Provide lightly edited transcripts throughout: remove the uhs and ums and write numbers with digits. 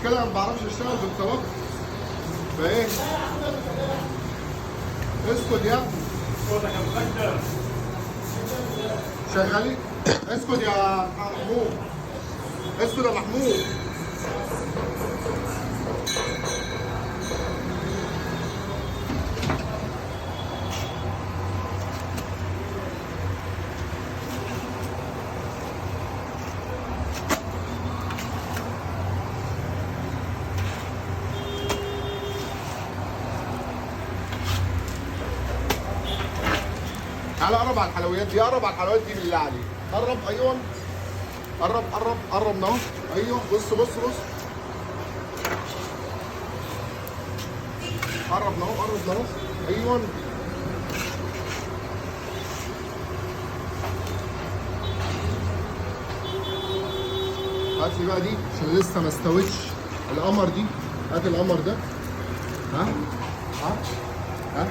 المشكله ما بعرفش اشتغل بالطلب فايه. اسكت يا ابني. صوتك مفجر. شغالين. اسكت يا محمود. اسكت يا محمود. تعالى قرب على الحلويات دي، قرب على الحلويات دي بالله عليك. قرب. ايوه قرب قرب قرب اهو. ايوه بص بص بص. قرب اهو قرب اهو. ايوه هات لي بقى دي عشان لسه ما استوتش. القمر دي، هات القمر ده. ها ها ها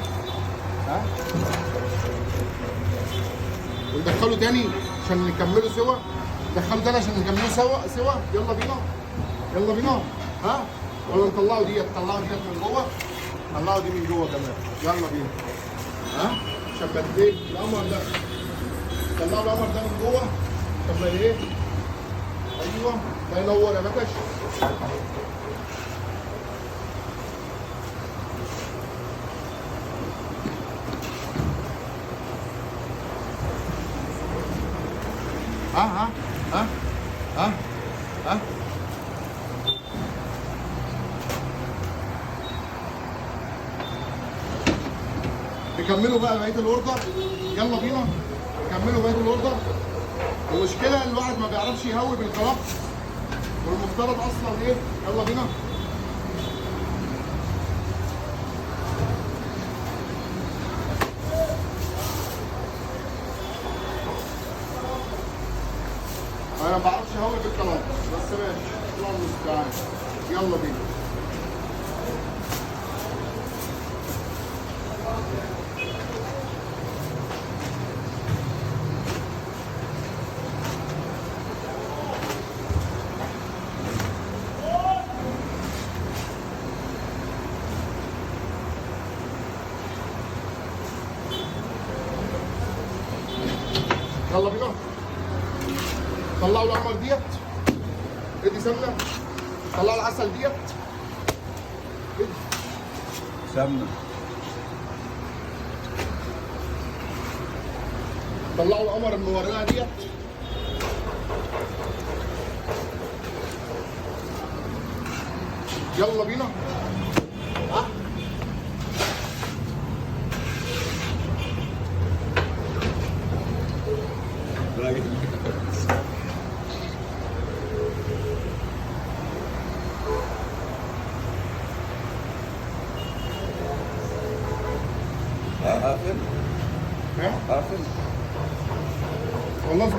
ها وندخله تاني عشان نكمله سوا. ندخله تاني عشان نكمله سوا. يلا بينا يلا بينا. ها ولا نطلعه ديت؟ طلعه ديت من جوه. طلعه دي من جوه كمان. يلا بينا. ها عشان ما ايه القمر ده. طلعوا القمر ده من جوه عشان ما ايه. ايوه الله ينور يا بكش. ها ها ها ها ها نكملوا بقى بقيه الاوردر. يلا بينا نكملوا بقيه الاوردر. المشكله الواحد ما بيعرفش يهوي بالخلاط والمفترض اصلا ايه. يلا بينا. انا ما بعرفش اهوي بالخلاط بس ماشي. الله المستعان. يلا بينا. يلا بينا. طلعوا القمر ديت. ادي سمنه. طلعوا العسل ديت. ادي سمنه. طلعوا القمر المورقه ديت. يلا بينا. ها قافل. ها قافل. والله